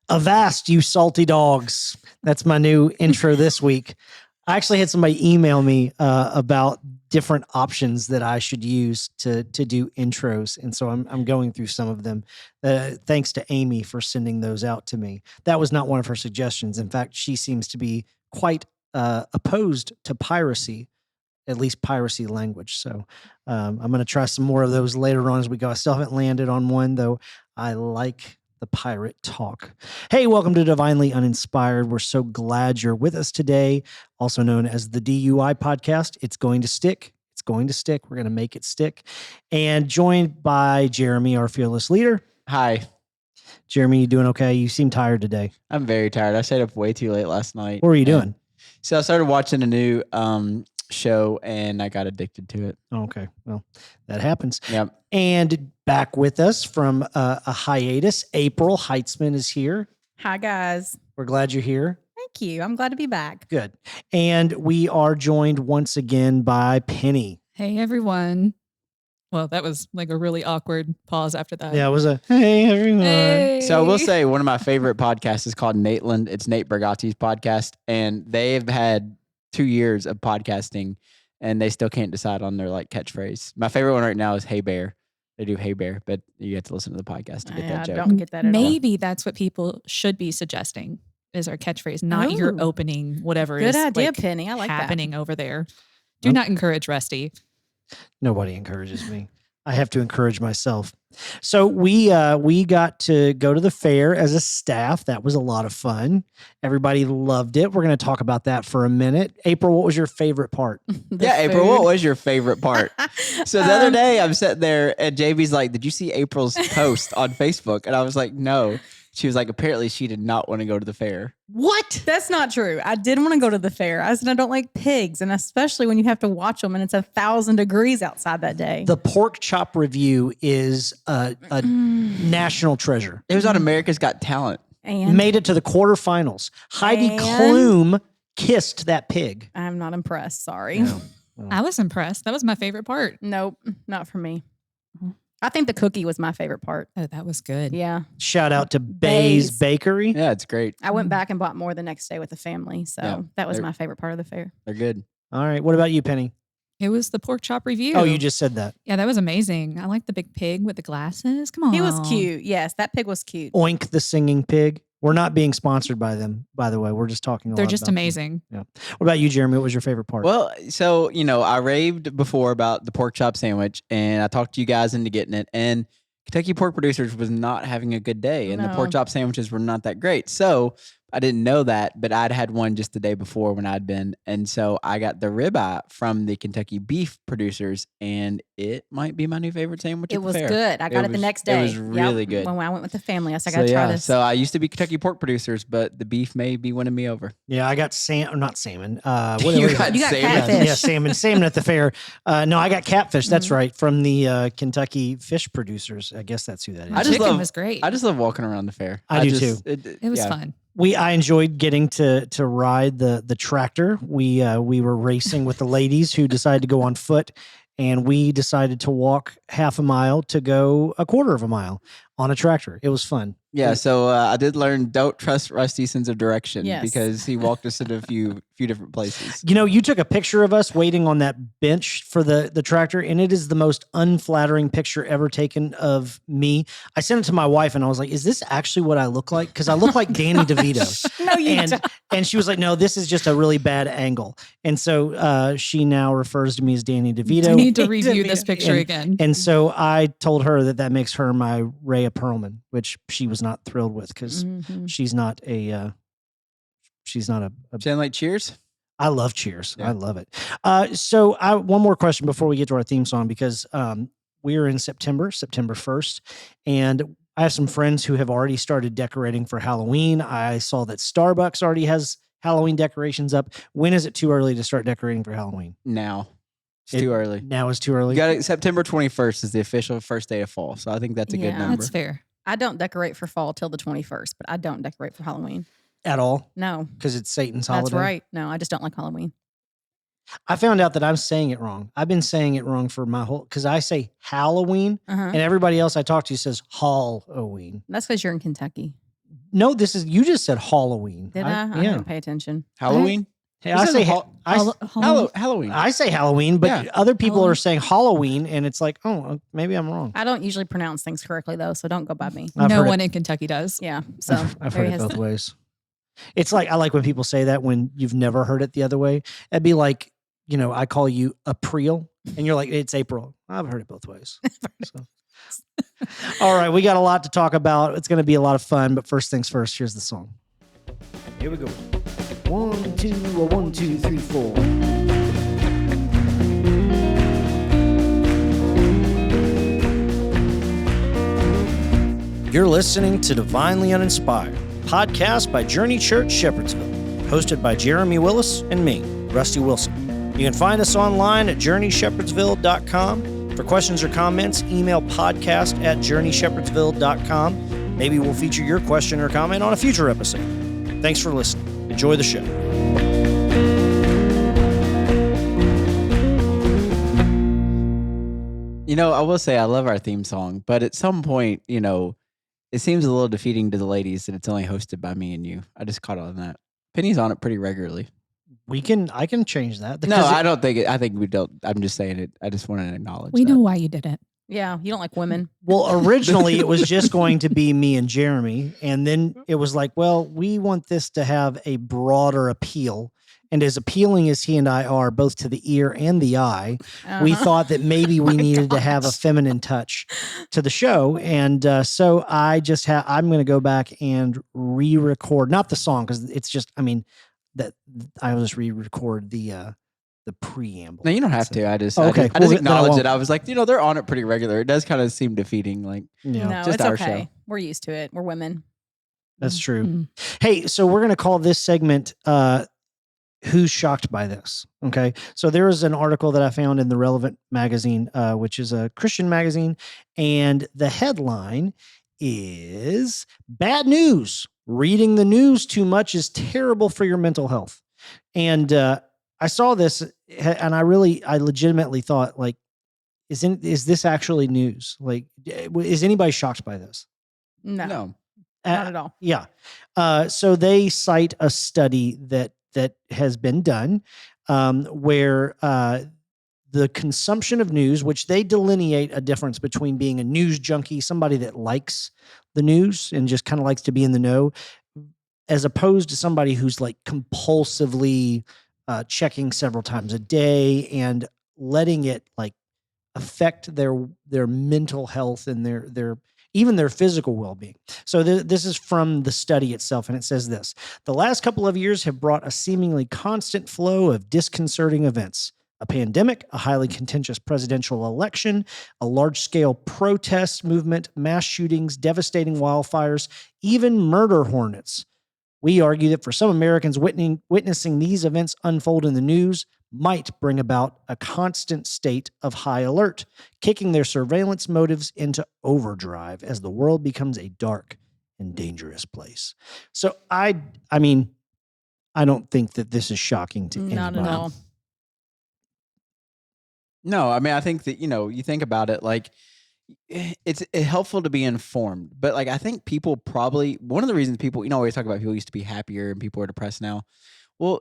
Avast, you salty dogs. That's my new intro this week. I actually had somebody email me about different options that I should use to do intros. And so I'm going through some of them. Thanks to Amy for sending those out to me. That was not one of her suggestions. In fact, she seems to be quite opposed to piracy, at least piracy language. So I'm going to try some more of those later on as we go. I still haven't landed on one, though. I like the pirate talk. Hey, welcome to Divinely Uninspired. We're so glad you're with us today, also known as the DUI podcast. It's going to stick. It's going to stick. We're going to make it stick. And joined by Jeremy, our fearless leader. Hi. Jeremy, you doing okay? You seem tired today. I'm very tired. I stayed up way too late last night. What were you doing? So I started watching a new show and I got addicted to it. Okay. Well, that happens. Yep. And back with us from a hiatus, April Heitzman is here. Hi, guys. We're glad you're here. Thank you. I'm glad to be back. Good. And we are joined once again by Penny. Hey, everyone. Well, that was like a really awkward pause after that. Yeah, it was a hey, everyone. Hey. So I will say one of my favorite podcasts is called Nateland. It's Nate Bargatze's podcast. And they've had 2 years of podcasting and they still can't decide on their like catchphrase. My favorite one right now is Hey Bear. They do Hey Bear, but you have to listen to the podcast to get that joke. I don't get that at all. Maybe that's what people should be suggesting is our catchphrase, not your opening, whatever Good is idea, like, Penny. I like happening over there. Do not encourage Rusty. Nobody encourages me. I have to encourage myself. So we got to go to the fair as a staff. That was a lot of fun. Everybody loved it. We're going to talk about that for a minute. April, what was your favorite part? April, what was your favorite part? So the other day I'm sitting there and JB's like, did you see April's post on Facebook? And I was like, no. She was like, apparently she did not want to go to the fair. What? That's not true. I did want to go to the fair. I said I don't like pigs, and especially when you have to watch them and it's 1,000 degrees outside that day. The pork chop review is a national treasure. It was on America's Got Talent. And made it to the quarterfinals. Heidi Klum kissed that pig. I'm not impressed. Sorry. No. I was impressed. That was my favorite part. Nope, not for me. I think the cookie was my favorite part. Oh, that was good. Yeah. Shout out to Bay's Bakery. Yeah, it's great. I went back and bought more the next day with the family. So Yeah, that was my favorite part of the fair. They're good. All right. What about you, Penny? It was the pork chop review. Oh, you just said that. Yeah, that was amazing. I like the big pig with the glasses. Come on. He was cute. Yes, that pig was cute. Oink the singing pig. We're not being sponsored by them, by the way. We're just talking. They're just amazing. Yeah. What about you, Jeremy? What was your favorite part? Well, so, I raved before about the pork chop sandwich and I talked you guys into getting it. And Kentucky Pork Producers was not having a good day and the pork chop sandwiches were not that great. So I didn't know that, but I'd had one just the day before when I'd been. And so I got the ribeye from the Kentucky Beef Producers and it might be my new favorite sandwich. It at the was fair. good. I got it the next day. It was really good. When I went with the family, I said, I got to try this. So I used to be Kentucky Pork Producers, but the beef may be winning me over. Yeah, I got not salmon. You got catfish. Yeah, salmon at the fair. No, I got catfish. That's right. From the Kentucky Fish Producers. I guess that's who that is. Chicken was great. I just love walking around the fair. I do too. It was fun. I enjoyed getting to ride the tractor. We were racing with the ladies who decided to go on foot, and we decided to walk half a mile to go a quarter of a mile on a tractor. It was fun. Yeah, so I did learn don't trust Rusty's sense of direction because he walked us into a few different places. You took a picture of us waiting on that bench for the tractor, and it is the most unflattering picture ever taken of me. I sent it to my wife, and I was like, is this actually what I look like? Because I look like Danny DeVito. No, you don't. And she was like, no, this is just a really bad angle. And so she now refers to me as Danny DeVito. I need to review this picture again. And so I told her that makes her my Rhea Perlman, which she was not thrilled with because she's not a Sound like Cheers? I love Cheers. Yeah. I love it. So one more question before we get to our theme song, because we're in September 1st, and I have some friends who have already started decorating for Halloween. I saw that Starbucks already has Halloween decorations up. When is it too early to start decorating for Halloween? Now. It's too early. Now is too early. You got it. September 21st is the official first day of fall. So I think that's a good number. That's fair. I don't decorate for fall till the 21st, but I don't decorate for Halloween. At all? No. Because it's Satan's holiday? That's right. No, I just don't like Halloween. I found out that I'm saying it wrong. I've been saying it wrong for my whole, because I say Halloween, and everybody else I talk to says Halloween. That's because you're in Kentucky. No, you just said Halloween. Did I? I Yeah. didn't pay attention. Halloween. Hey, This I is say Halloween. Halloween. I say Halloween, but Yeah. other people are Halloween. saying Halloween, and it's like, oh, maybe I'm wrong. I don't usually pronounce things correctly though, so don't go by me. I've No heard one in Kentucky does. Yeah. So I've there heard he it has both ways. It's like, I like when people say that when you've never heard it the other way. It'd be like, I call you April, and you're like, it's April. I've heard it both ways. So. All right, we got a lot to talk about. It's going to be a lot of fun, but first things first, here's the song. Here we go. 1, 2, 1, 2, 3, 4. You're listening to Divinely Uninspired, podcast by Journey Church Shepherdsville, hosted by Jeremy Willis and me, Rusty Wilson. You can find us online at journeyshepherdsville.com. For questions or comments, email podcast@journeyshepherdsville.com. Maybe we'll feature your question or comment on a future episode. Thanks for listening. Enjoy the show. I will say I love our theme song, but at some point, it seems a little defeating to the ladies that it's only hosted by me and you. I just caught on that. Penny's on it pretty regularly. I can change that. No, I don't think it. I think we don't. I'm just saying it. I just want to acknowledge We that. know why you did it. Yeah, you don't like women. Well, originally it was just going to be me and Jeremy. And then it was like, well, we want this to have a broader appeal. And as appealing as he and I are, both to the ear and the eye, we thought that maybe we needed to have a feminine touch to the show. And so I'm going to go back and re-record, not the song, because it's just, that I'll just re-record the preamble. No, you don't have to. I just Okay, I just well, then I acknowledge won't. it. I was like, they're on it pretty regular. It does kind of seem defeating. Like, Yeah, No, just it's our okay. show. We're used to it. We're women. that's true. Mm. Hey, so we're going to call this segment Who's Shocked by This? Okay. So there is an article that I found in the Relevant magazine, which is a Christian magazine. And the headline is Bad News. Reading the news too much is terrible for your mental health. And I saw this and I legitimately thought, like, is this actually news? Like, is anybody shocked by this? No, not at all. Yeah. So they cite a study that has been done where the consumption of news, which they delineate a difference between being a news junkie, somebody that likes the news and just kind of likes to be in the know, as opposed to somebody who's like compulsively checking several times a day and letting it like affect their mental health and their even their physical well-being. So this is from the study itself, and it says this: the last couple of years have brought a seemingly constant flow of disconcerting events. A pandemic, a highly contentious presidential election, a large-scale protest movement, mass shootings, devastating wildfires, even murder hornets. We argue that for some Americans, witnessing these events unfold in the news might bring about a constant state of high alert, kicking their surveillance motives into overdrive as the world becomes a dark and dangerous place. So I don't think that this is shocking to Not anybody. at all. No, I think that, you think about it, like, it's helpful to be informed, but like, I think people probably, one of the reasons people, always talk about people used to be happier and people are depressed now. Well,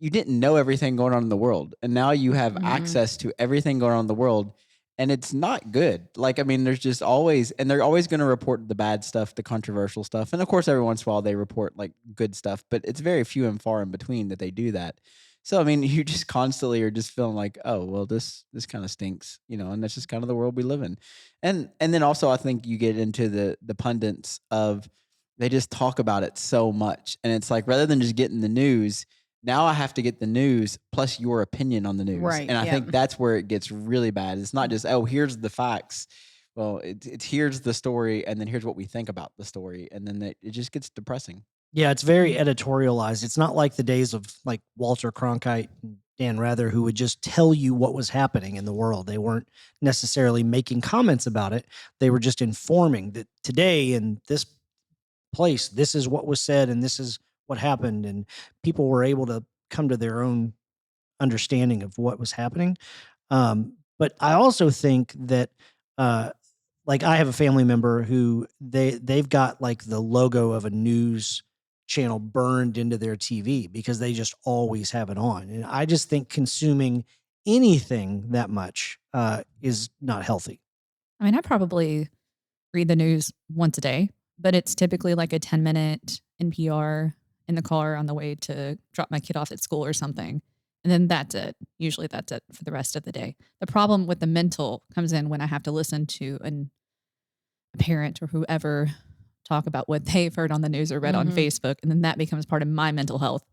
you didn't know everything going on in the world, and now you have access to everything going on in the world, and it's not good. Like, there's just always, and they're always going to report the bad stuff, the controversial stuff. And of course, every once in a while they report like good stuff, but it's very few and far in between that they do that. So, you just constantly are just feeling like, oh, well, this kind of stinks, and that's just kind of the world we live in. And then also I think you get into the pundits of, they just talk about it so much. And it's like, rather than just getting the news, now I have to get the news plus your opinion on the news. Right, And I yeah. think that's where it gets really bad. It's not just, oh, here's the facts. Well, it's here's the story, and then here's what we think about the story. And then it just gets depressing. Yeah, it's very editorialized. It's not like the days of like Walter Cronkite and Dan Rather, who would just tell you what was happening in the world. They weren't necessarily making comments about it. They were just informing that today in this place, this is what was said and this is what happened. And people were able to come to their own understanding of what was happening. But I also think that like I have a family member who they've got like the logo of a news channel burned into their TV because they just always have it on. And I just think consuming anything that much is not healthy. I mean, I probably read the news once a day, but it's typically like a 10-minute NPR in the car on the way to drop my kid off at school or something. And then that's it. Usually that's it for the rest of the day. The problem with the mental comes in when I have to listen to a parent or whoever talk about what they've heard on the news or read on Facebook. And then that becomes part of my mental health.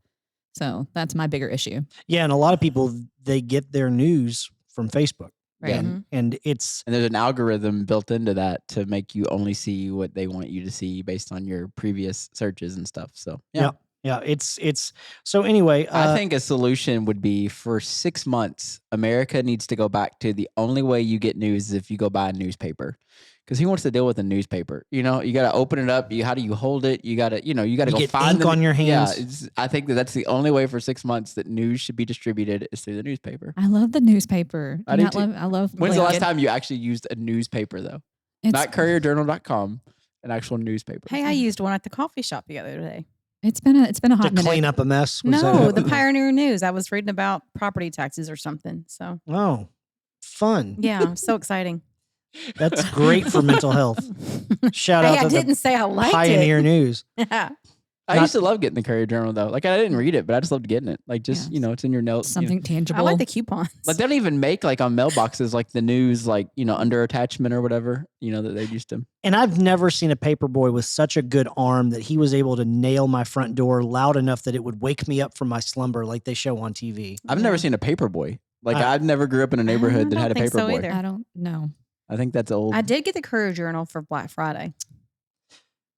So that's my bigger issue. Yeah. And a lot of people, they get their news from Facebook. Right. And there's an algorithm built into that to make you only see what they want you to see based on your previous searches and stuff. So yeah. It's so anyway. I think a solution would be for 6 months, America needs to go back to the only way you get news is if you go buy a newspaper. Because who wants to deal with a newspaper? You know, you got to open it up. How do you hold it? You got to go get find ink on your hands. Yeah, I think that's the only way for 6 months that news should be distributed is through the newspaper. I love the newspaper. I do too. I love. When's the last time you actually used a newspaper though? Not courierjournal.com, an actual newspaper. Hey, I used one at the coffee shop the other day. It's been a hot to minute. clean up a mess. No, the Pioneer News. I was reading about property taxes or something. So fun. Yeah, so exciting. That's great for mental health. Shout out to I didn't say I liked Pioneer it. News. Yeah. I used to love getting the Courier Journal though. Like I didn't read it, but I just loved getting it. Like just it's in your notes. Something tangible. I like the coupons. Like they don't even make like on mailboxes like the news like under attachment or whatever that they used to. And I've never seen a paper boy with such a good arm that he was able to nail my front door loud enough that it would wake me up from my slumber like they show on TV. I've never seen a paper boy. Like I've never grew up in a neighborhood that had a paper boy. Either. I don't know. I think that's old. I did get the Courier Journal for Black Friday.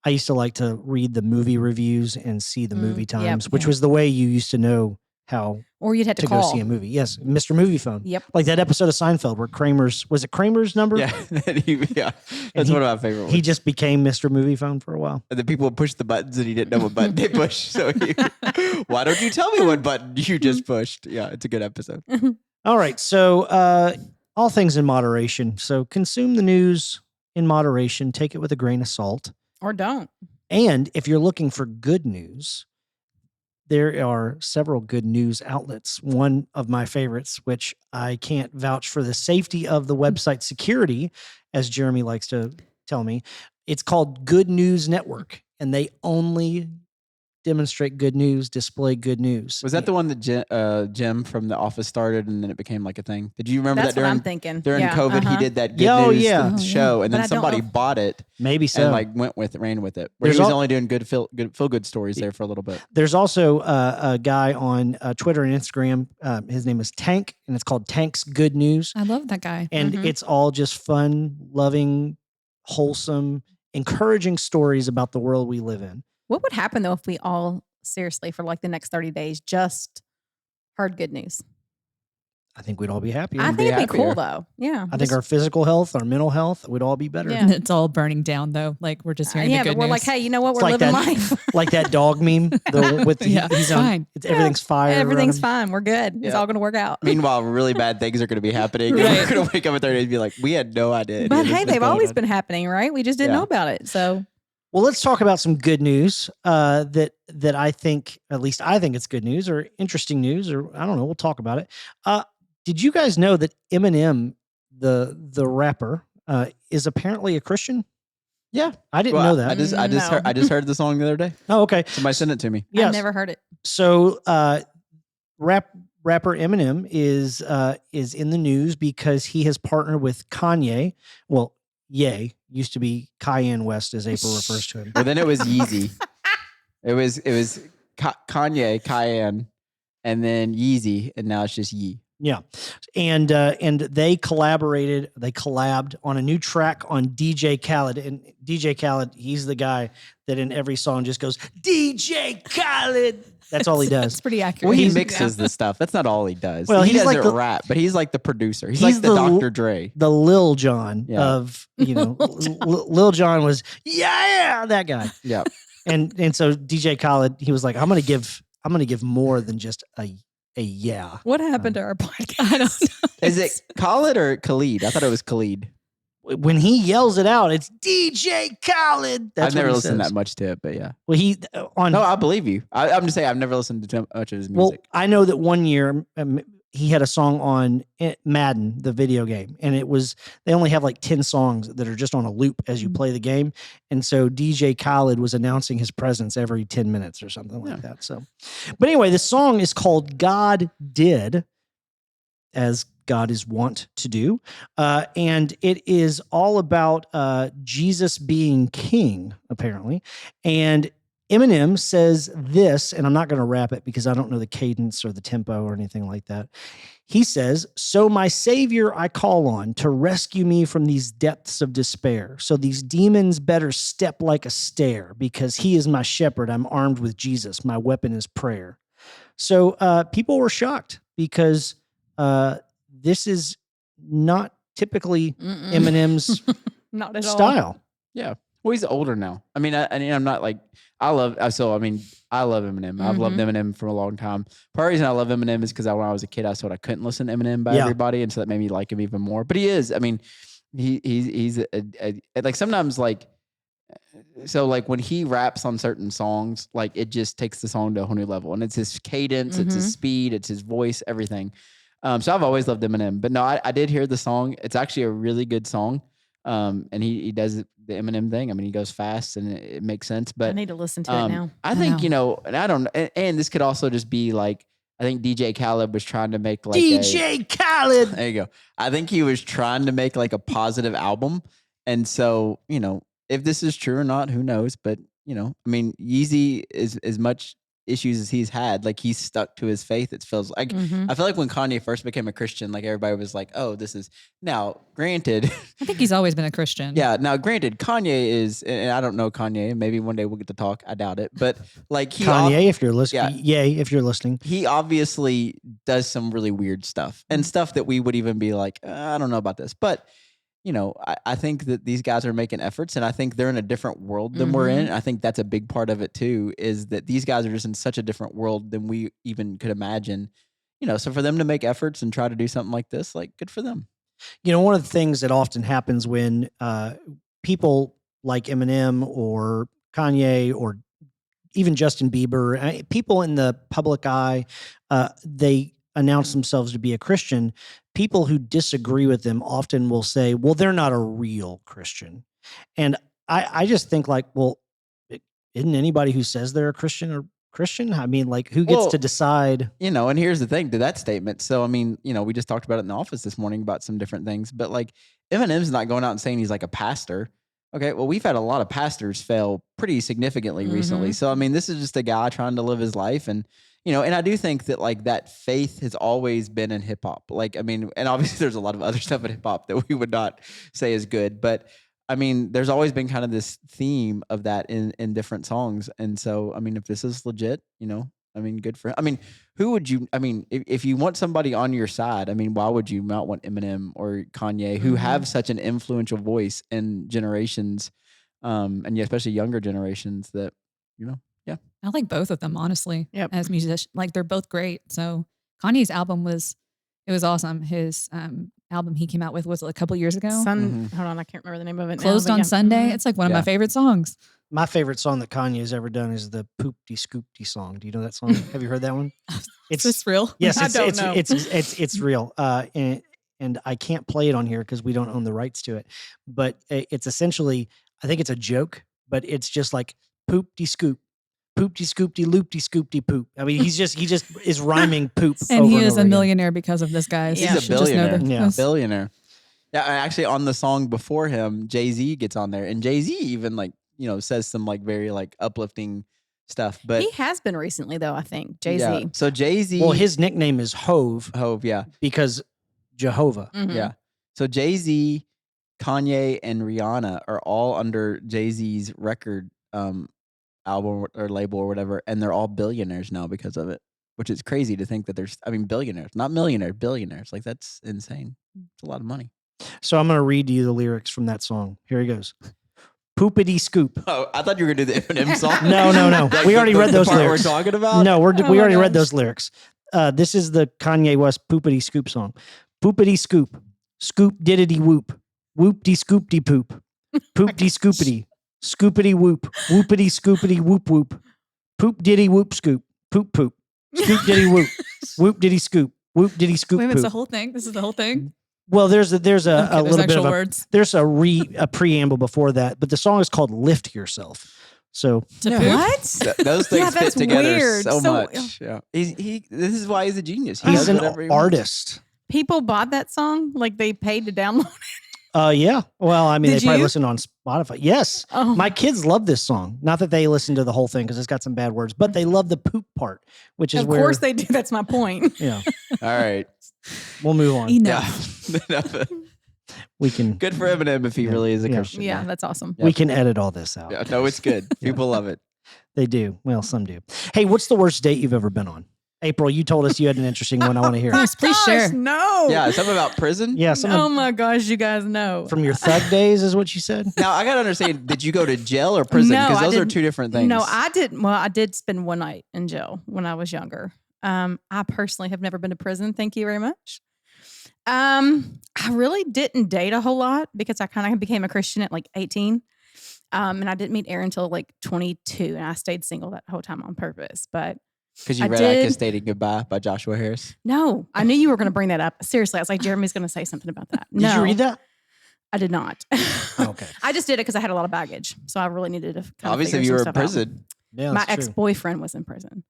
I used to like to read the movie reviews and see the movie times, which was the way you used to know how or you'd have to go call. see a movie. Yes, Mr. Movie Phone. Yep. Like that episode of Seinfeld where was it Kramer's number? Yeah. That's one of my favorite ones. He just became Mr. Movie Phone for a while. And the people would push the buttons and he didn't know what button they pushed. So why don't you tell me what button you just pushed? Yeah, it's a good episode. All right. So all things in moderation. So consume the news in moderation. Take it with a grain of salt. Or don't. And if you're looking for good news, there are several good news outlets. One of my favorites, which I can't vouch for the safety of the website security, as Jeremy likes to tell me, it's called Good News Network, and they only demonstrate good news, display good news. Was that the one that Jim from The Office started and then it became like a thing? Did you remember That's that what I'm thinking. During COVID, he did that good news show, and then somebody bought it. Maybe so. And ran with it. Where he was only doing good feel good stories there for a little bit. There's also a guy on Twitter and Instagram. His name is Tank, and it's called Tank's Good News. I love that guy. And it's all just fun, loving, wholesome, encouraging stories about the world we live in. What would happen though if we all seriously for like the next 30 days just heard good news? I think we'd all be happier. I think it'd be cool though. Yeah. I think our physical health, our mental health would all be better. Yeah. It's all burning down though. Like we're just hearing the good but we're news. like, hey, you know what? It's We're like living that, life. like that dog meme. It's fine. Everything's fire. Everything's fine. We're good. It's all going to work out. Meanwhile, really bad things are going to be happening. Right. And we're going to wake up in 30 days and be like, we had no idea. But hey, they've always been happening, right? We just didn't know about it. So, well, let's talk about some good news that I think, at least I think it's good news or interesting news, or I don't know. We'll talk about it. Did you guys know that Eminem, the rapper, is apparently a Christian? Yeah, I didn't know that. I just heard the song the other day. Oh, okay. Somebody sent it to me. Yes. I've never heard it. So, rapper Eminem is in the news because he has partnered with Kanye. Well, Ye used to be Cayenne West, as April refers to him. Well, then it was Yeezy. it was Kanye, Cayenne, and then Yeezy, and now it's just Yee. Yeah. And they collabed on a new track on DJ Khaled. And DJ Khaled, he's the guy that in every song just goes, DJ Khaled. That's all he does. It's pretty accurate. Well, he mixes the stuff. That's not all he does. Well, he he's doesn't like rap, but he's like the producer. He's like the Dr. Dre. The Lil Jon of, Lil Jon was, that guy. Yeah. And so DJ Khaled, he was like, I'm going to give more than just a yeah. What happened to our podcast? I don't know. Is it Khaled or Khalid? I thought it was Khalid. when he yells it out, it's DJ Khaled. That's I've never what he listened says. that much to it, but yeah. Well, he on No, I believe you. I'm just saying I've never listened to too much of his music. Well, I know that one year he had a song on Madden, the video game, and they only have like 10 songs that are just on a loop as you play the game. And so DJ Khaled was announcing his presence every 10 minutes or something like that. So, but anyway, the song is called God Did, as God is wont to do. And it is all about Jesus being king, apparently. And Eminem says this, and I'm not going to rap it because I don't know the cadence or the tempo or anything like that. He says, "So my Savior I call on to rescue me from these depths of despair. So these demons better step like a stair because he is my shepherd. I'm armed with Jesus. My weapon is prayer." So people were shocked because this is not typically Eminem's not at all. style. Yeah. Well, he's older now. I mean, I'm not like, I love Eminem. I've loved Eminem for a long time. Part of the reason I love Eminem is because when I was a kid, I thought I couldn't listen to Eminem by everybody. And so that made me like him even more. But he is, I mean, he's like sometimes like, so like when he raps on certain songs, like it just takes the song to a whole new level. And it's his cadence, it's his speed, it's his voice, everything. So I've always loved Eminem. But no, I did hear the song. It's actually a really good song. And he does the Eminem thing. I mean, he goes fast and it makes sense. But I need to listen to it now. I think, and I don't, and this could also just be like, I think DJ Khaled was trying to make like DJ Khaled. There you go. I think he was trying to make like a positive album. And so, if this is true or not, who knows? But, I mean, Yeezy is as much issues as he's had, like he's stuck to his faith. It feels like, I feel like when Kanye first became a Christian, like everybody was like, oh, this is now granted. I think he's always been a Christian. Yeah. Now granted, Kanye is, and I don't know Kanye, maybe one day we'll get to talk. I doubt it, but like Kanye, if you're listening, yay, if you're listening, he obviously does some really weird stuff and stuff that we would even be like, I don't know about this, but I think that these guys are making efforts and I think they're in a different world than we're in. I think that's a big part of it too, is that these guys are just in such a different world than we even could imagine, so for them to make efforts and try to do something like this, like good for them. One of the things that often happens when people like Eminem or Kanye or even Justin Bieber, people in the public eye, they announce themselves to be a Christian. People who disagree with them often will say, well, they're not a real Christian. And I just think like, well, isn't anybody who says they're a Christian or Christian? I mean, like who gets to decide? And here's the thing to that statement. So, I mean, we just talked about it in the office this morning about some different things, but like Eminem's not going out and saying he's like a pastor. Okay, well, we've had a lot of pastors fail pretty significantly recently. So, I mean, this is just a guy trying to live his life. And, and I do think that like that faith has always been in hip hop. Like, I mean, and obviously there's a lot of other stuff in hip hop that we would not say is good, but I mean, there's always been kind of this theme of that in different songs. And so, I mean, if this is legit, I mean, good for him. I mean, who would you, I mean, if you want somebody on your side, I mean, why would you not want Eminem or Kanye who have such an influential voice in generations, and especially younger generations that, yeah. I like both of them, honestly, as musicians. Like they're both great. So Kanye's album was awesome. His album he came out with was a couple years ago. Hold on, I can't remember the name of it. Closed on Sunday. It's like one of my favorite songs. My favorite song that Kanye's ever done is the Poopty Scoopty song. Do you know that song? Have you heard that one? Is this real? Yes, I don't know. It's real. And I can't play it on here because we don't own the rights to it. But it's essentially, I think it's a joke, but it's just like poopty scoop, poopty scoopty, loopty scoopty poop. I mean, he just is rhyming poop. And over he and is over a again. millionaire because of this, guys. He's a billionaire. Billionaire. Yeah, actually on the song before him, Jay-Z gets on there. And Jay-Z even like, says some like very like uplifting stuff. But he has been recently though, I think. Jay-Z. Yeah. So Jay-Z. Well, his nickname is Hove. Hove, yeah. Because Jehovah. Yeah. So Jay-Z, Kanye, and Rihanna are all under Jay-Z's record album or label or whatever, and they're all billionaires now because of it, which is crazy to think that there's, billionaires, not millionaires, billionaires. Like that's insane. It's a lot of money. So I'm going to read you the lyrics from that song. Here he goes. Poopity scoop. Oh, I thought you were going to do the Eminem song. No. Like we already read those part lyrics. We're talking about? No, we already read those lyrics. This is the Kanye West Poopity Scoop song. Poopity scoop. Scoop diddity whoop. Whoop de scoop de poop. Poop de scoopity. Scoopity whoop. Whoopity scoopity whoop whoop. Poop diddy whoop scoop. Poop poop. Scoop diddy whoop. Whoop diddy scoop. Whoop diddy scoop Wait, it's the poop. whole thing. This is the whole thing. Well, there's a Okay, little bit actual of a words. there's a preamble before that, but the song is called "Lift Yourself." So To poop. What? Those things fit that's together weird. so So- much. Yeah. This is why he's a genius. He he's does an whatever he wants. artist. People bought that song, like they paid to download it. Yeah. Well, I mean, Did they probably you? listen on Spotify. Yes. Oh, My kids love this song. Not that they listen to the whole thing because it's got some bad words, but they love the poop part, which is of where. course they do. That's my point. Yeah. All right. We'll move on. Enough. Yeah. We can. Good for Eminem if he really is a Yeah. Christian. Yeah, that's awesome. We can edit all this out. Yeah. No, it's good. People love it. They do. Well, some do. Hey, what's the worst date you've ever been on? April, you told us you had an interesting one. I want to hear. Yes, please Gosh, share. No. Yeah. Something about prison. Yeah. Some Oh my gosh, you guys know. from your thug days is what you said. Now I gotta understand. Did you go to jail or prison? No, Because I those are didn't. two different things. No, I did. Well, I did spend one night in jail when I was younger. I personally have never been to prison. Thank you very much. I really didn't date a whole lot because I kind of became a Christian at like 18. And I didn't meet Aaron until like 22, and I stayed single that whole time on purpose. But Because you I read I did. Kissed Dating Goodbye by Joshua Harris. no, I knew you were going to bring that up. Seriously, I was like, Jeremy's going to say something about that. Did you read that? I did not. Okay. I just did it because I had a lot of baggage, so I really needed to. Obviously, if you were in prison. Yeah. My that's true. ex-boyfriend was in prison,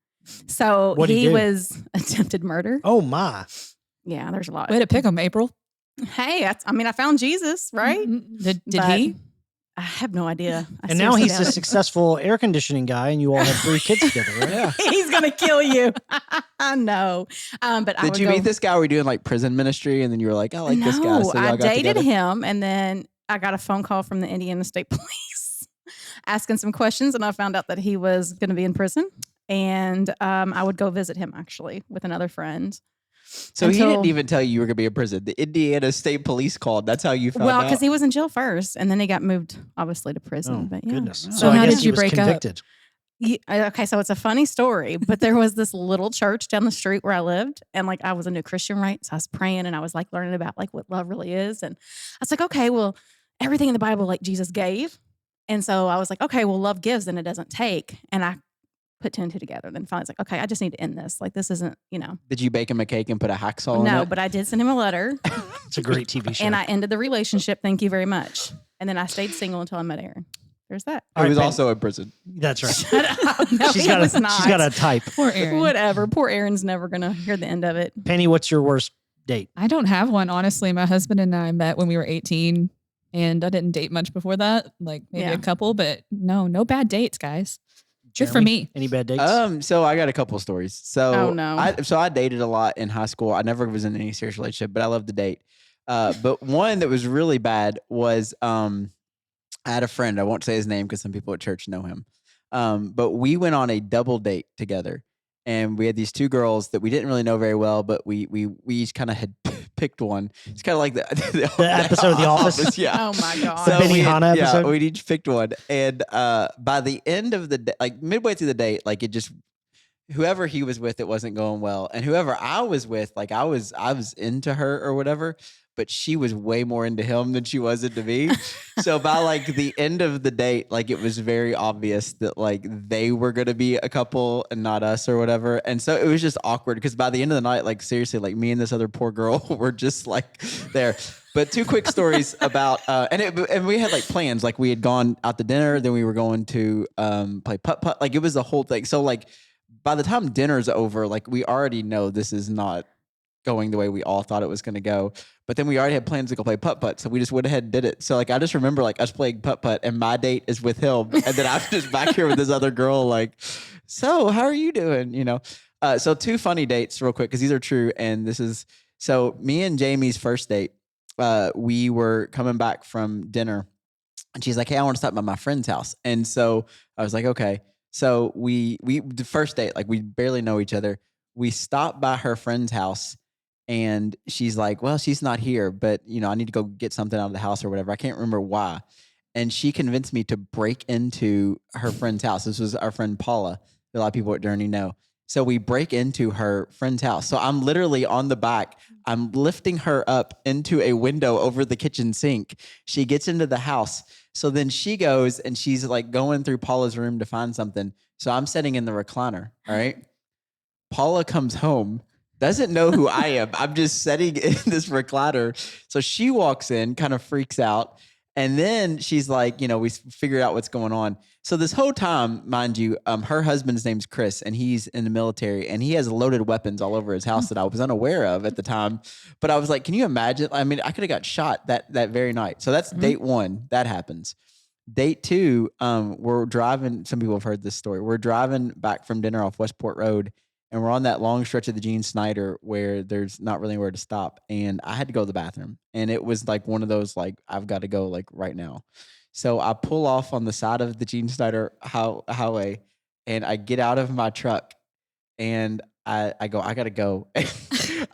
so What'd he he do? was attempted murder. Oh my. Yeah, there's a lot. Way to pick them, April. Hey, I found Jesus, right? Did But he? I have no idea. I And now seriously he's a doubt successful air conditioning guy, and you all have 3 kids together, right? Yeah. it. He's gonna kill you. I know. But I Did would you go, meet this guy? Were you doing like prison ministry, and then you were like, I like no, this guy. So y'all I got dated together? him, and then I got a phone call from the Indiana State Police asking some questions, and I found out that he was going to be in prison. And I would go visit him actually with another friend. So he until- didn't even tell you were gonna be in prison. The Indiana State Police called. That's how you found Well, out. because he was in jail first, and then he got moved, obviously, to prison. Oh, but yeah. goodness. So So how I guess did he you was break up? convicted. Okay, so it's a funny story, but there was this little church down the street where I lived, and like I was a new Christian, right? So I was praying, and I was like learning about like what love really is, and I was like, okay, well, everything in the Bible like Jesus gave, and so I was like, okay, well, love gives and it doesn't take, and I put 2 and 2 together. Then finally, I was like, okay, I just need to end this. Like this isn't, Did you bake him a cake and put a hacksaw on no, it? but I did send him a letter, It's a great TV show. and I ended the relationship. Thank you very much, and then I stayed single until I met Aaron. There's that. He was Penny. also in prison. That's right. Shut up. No, she's he got was a not. she's got a type. Poor Aaron. Whatever. Poor Aaron's never gonna hear the end of it. Penny, what's your worst date? I don't have one, honestly. My husband and I met when we were 18, and I didn't date much before that, like maybe Yeah. a couple, but no bad dates, guys. Good for Jeremy, me. Any bad dates? So I got a couple of stories. So Oh, no. I dated a lot in high school. I never was in any serious relationship, but I love to date. But one that was really bad was I had a friend. I won't say his name because some people at church know him. But we went on a double date together, and we had these 2 girls that we didn't really know very well, but we each kind of had picked one. It's kind of like the episode of The Office? Yeah. Oh my god. The Benihana we had- episode? Yeah, we each picked one, and by the end of the day, like midway through the date, like it just whoever he was with, it wasn't going well, and whoever I was with, like I was into her or whatever, but she was way more into him than she was into me. So by like the end of the date, like it was very obvious that like they were gonna be a couple and not us or whatever, and so it was just awkward because by the end of the night, like seriously, like me and this other poor girl were just like there. But 2 quick stories about and we had like plans, like we had gone out to dinner, then we were going to play putt-putt, like it was the whole thing. So like by the time dinner's over, like we already know this is not going the way we all thought it was going to go. But then we already had plans to go play putt-putt, so we just went ahead and did it. So like I just remember like us playing putt-putt, and my date is with him, and then I'm just back here with this other girl, like, so how are you doing? So 2 funny dates real quick because these are true, and this is so me and Jamie's first date. We were coming back from dinner, and she's like, "Hey, I want to stop by my friend's house," and so I was like, "Okay." So we the first date, like we barely know each other. We stopped by her friend's house, and she's like, well, she's not here, but I need to go get something out of the house or whatever. I can't remember why. And she convinced me to break into her friend's house. This was our friend Paula, that a lot of people at Journey know. So we break into her friend's house. So I'm literally on the back. I'm lifting her up into a window over the kitchen sink. She gets into the house. So then she goes and she's like going through Paula's room to find something. So I'm sitting in the recliner. All right. Paula comes home, doesn't know who I am. I'm just sitting in this recliner. So she walks in, kind of freaks out. And then she's like, we figured out what's going on. So this whole time, mind you, her husband's name's Chris, and he's in the military, and he has loaded weapons all over his house that I was unaware of at the time. But I was like, can you imagine? I mean, I could have got shot that very night. So that's date one. That happens. Date two, we're driving. Some people have heard this story. We're driving back from dinner off Westport Road, and we're on that long stretch of the Gene Snyder where there's not really anywhere to stop. And I had to go to the bathroom. And it was like one of those, like, I've got to go like right now. So I pull off on the side of the Gene Snyder highway, and I get out of my truck, and I go, I got to go.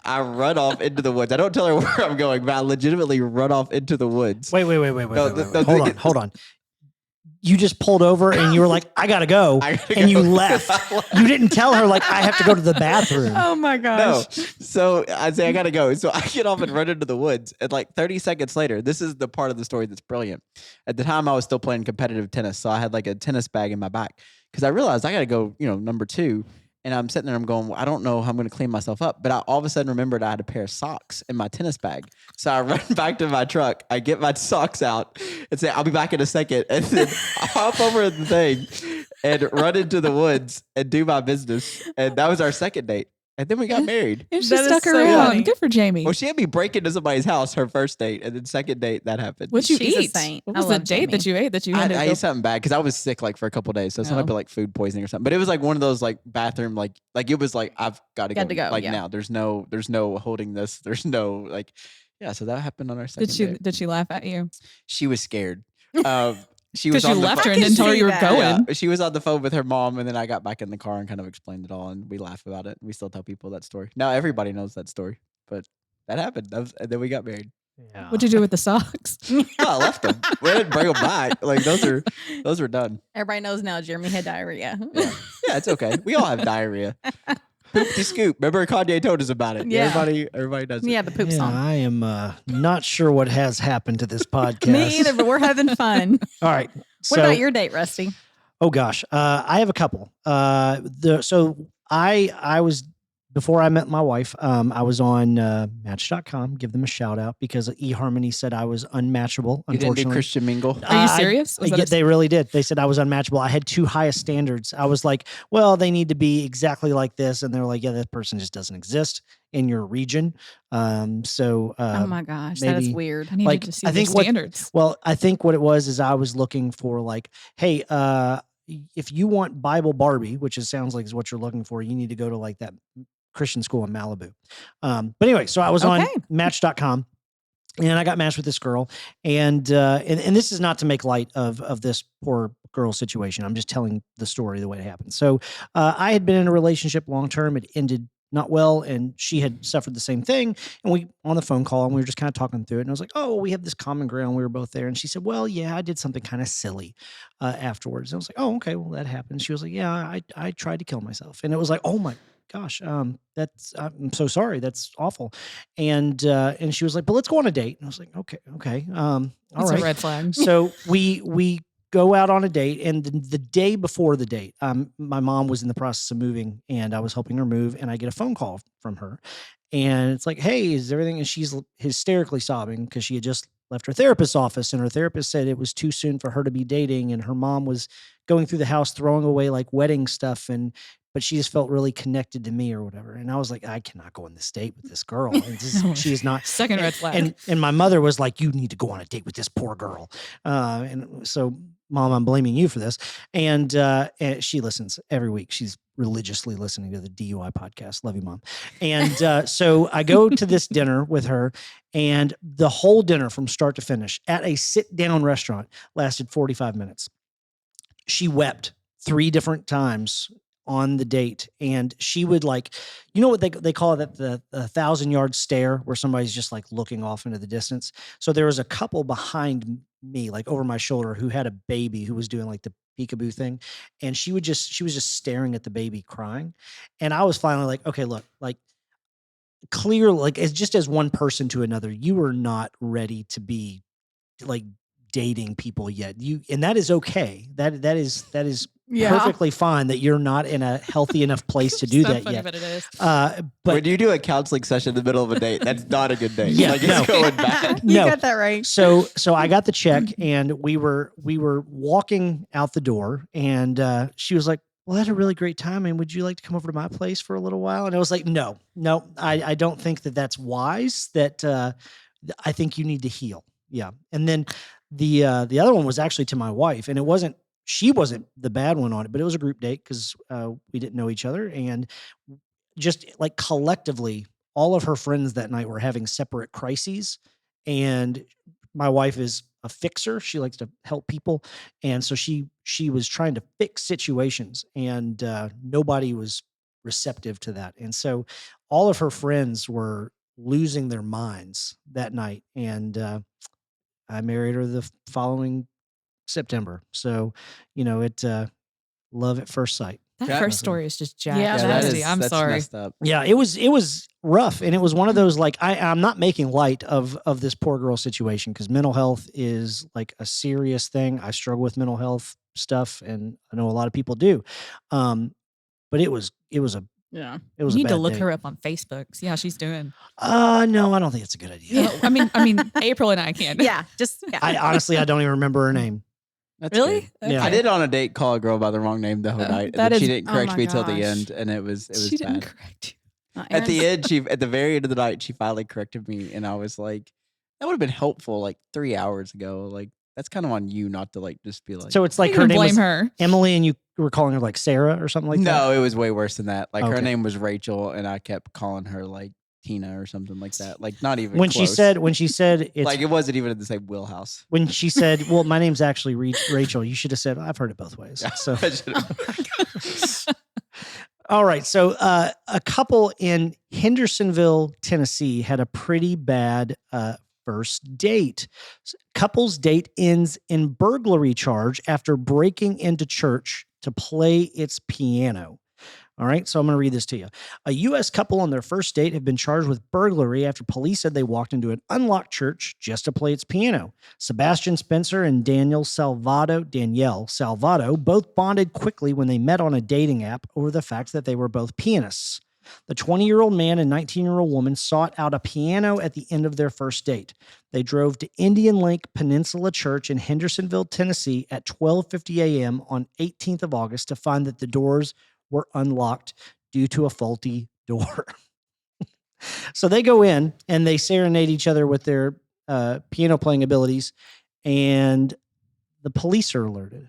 I run off into the woods. I don't tell her where I'm going, but I legitimately run off into the woods. Wait. Hold on. You just pulled over and you were like, I gotta go. And you left. You didn't tell her, like, I have to go to the bathroom. Oh my gosh. No. So I say, I gotta go. So I get off and run into the woods. And like 30 seconds later, this is the part of the story that's brilliant. At the time, I was still playing competitive tennis. So I had like a tennis bag in my back because I realized I gotta go, number two. And I'm sitting there, I'm going, well, I don't know how I'm going to clean myself up. But I all of a sudden remembered I had a pair of socks in my tennis bag. So I run back to my truck. I get my socks out and say, I'll be back in a second. And then I hop over the thing and run into the woods and do my business. And that was our second date. And then we got married. And she That is stuck so around. funny. Good for Jamie. Well, she had me break into somebody's house her first date. And then second date, that happened. What'd you She's a eat? saint. What I was the love date Jamie. that you ate that you had to I go? ate something bad because I was sick like for a couple of days. So it Oh. might be like food poisoning or something. But it was like one of those like bathroom like it was like I've got to Got to go, like yeah. now. There's no holding this. There's no like yeah. So that happened on our second date. Did she laugh at you? She was scared. She Because was you on the left her phone. and didn't tell her see you were that. going. Yeah, she was on the phone with her mom, and then I got back in the car and kind of explained it all, and we laugh about it. We still tell people that story. Now everybody knows that story, but that happened. And then we got married. Yeah. What'd you do with the socks? Oh, I left them. We didn't bring them back. Like those are done. Everybody knows now Jeremy had diarrhea. Yeah, it's okay. We all have diarrhea. Poopty scoop. Remember Kanye told us about it. Yeah. Everybody does it. Yeah, the poop Yeah, song. I am not sure what has happened to this podcast. Me either, but we're having fun. All right. What about your date, Rusty? Oh gosh, I have a couple. So I was before I met my wife. I was on Match.com. Give them a shout out because eHarmony said I was unmatchable. You didn't do Unfortunately, Christian Mingle. Are you serious? Was that Yeah, a- they really did. They said I was unmatchable. I had too highest standards. I was like, well, they need to be exactly like this, and they're like, yeah, that person just doesn't exist in your region. So Oh my gosh, that is maybe- weird. I needed like, to see I the think what- standards. Well, I think what it was is I was looking for like, hey, if you want Bible Barbie, which sounds like is what you're looking for, you need to go to like that Christian school in Malibu. But anyway, so I was on Okay. Match.com. And I got matched with this girl, and this is not to make light of this poor girl situation. I'm just telling the story the way it happened. So I had been in a relationship long term. It ended not well, and she had suffered the same thing. And we on the phone call, and we were just kind of talking through it. And I was like, "Oh, we have this common ground. We were both there." And she said, "Well, yeah, I did something kind of silly afterwards." And I was like, "Oh, okay, well that happened." She was like, "Yeah, I tried to kill myself," and it was like, "Oh my gosh, I'm so sorry. That's awful." And she was like, "But let's go on a date." And I was like, "Okay, all That's right." a red flag. So we go out on a date, and the day before the date, my mom was in the process of moving, and I was helping her move, and I get a phone call from her, and it's like, "Hey, is everything?" And she's hysterically sobbing because she had just left her therapist's office, and her therapist said it was too soon for her to be dating, and her mom was going through the house throwing away like wedding stuff, but she just felt really connected to me or whatever. And I was like, I cannot go on this date with this girl. And she is not. Second red flag. And my mother was like, you need to go on a date with this poor girl. And so, Mom, I'm blaming you for this. And she listens every week. She's religiously listening to the DUI podcast. Love you, Mom. And so I go to this dinner with her, and the whole dinner from start to finish at a sit-down restaurant lasted 45 minutes. She wept 3 different times on the date, and she would like, you know what they call it, the 1,000-yard stare, where somebody's just like looking off into the distance. So there was a couple behind me, like over my shoulder, who had a baby who was doing like the peekaboo thing. And she was just staring at the baby crying. And I was finally like, okay, look, like clear, like as just as one person to another, you are not ready to be like dating people yet. And that is okay. That is perfectly fine that you're not in a healthy enough place to do So that funny, yet. but it is. But when you do a counseling session in the middle of a date, that's not a good date. Yeah, like it's no. going bad. You No. got that right. So I got the check and we were walking out the door and she was like, well, I had a really great time. And would you like to come over to my place for a little while? And I was like, no, I don't think that that's wise. That I think you need to heal. Yeah. And then the other one was actually to my wife, and she wasn't the bad one on it, but it was a group date because we didn't know each other. And just like collectively, all of her friends that night were having separate crises. And my wife is a fixer. She likes to help people. And so she was trying to fix situations, and nobody was receptive to that. And so all of her friends were losing their minds that night. And I married her the following September. So, love at first sight. That Yeah. first story is just jacked. Yeah, that Nasty. is, I'm that's sorry. messed up. Yeah, it was rough. And it was one of those, like, I'm not making light of this poor girl situation, because mental health is like a serious thing. I struggle with mental health stuff, and I know a lot of people do. But it was a Yeah. it was You a need to bad look day. her up on Facebook. See how she's doing. No, I don't think it's a good idea. No, I mean, April and I can. Yeah. Just I honestly, I don't even remember her name. That's Really? good. Yeah. I did on a date call a girl by the wrong name the whole night. that And then she is- didn't oh correct my me till the gosh. end, and it was She didn't bad. correct you. At the end, at the very end of the night, she finally corrected me, and I was like, "That would have been helpful like 3 hours ago. Like that's kind of on you not to like just be like." So it's like You her can name blame was her. Emily, and you were calling her like Sarah or something like that. no, it was way worse than that. Like her Okay. name was Rachel, and I kept calling her like Tina or something like that. Like not even When close. she said it's like it wasn't even in the same wheelhouse. when she said, well, my name's actually Rachel, you should have said, I've heard it both ways. So I should've- all right. So a couple in Hendersonville, Tennessee had a pretty bad first date. Couple's date ends in burglary charge after breaking into church to play its piano. All right, so I'm going to read this to you. A U.S. couple on their first date have been charged with burglary after police said they walked into an unlocked church just to play its piano. Sebastian Spencer and Danielle Salvato both bonded quickly when they met on a dating app over the fact that they were both pianists. The 20-year-old man and 19-year-old woman sought out a piano at the end of their first date. They drove to Indian Lake Peninsula Church in Hendersonville, Tennessee at 12:50 a.m. on 18th of August to find that the doors were unlocked due to a faulty door. So they go in and they serenade each other with their piano playing abilities, and the police are alerted.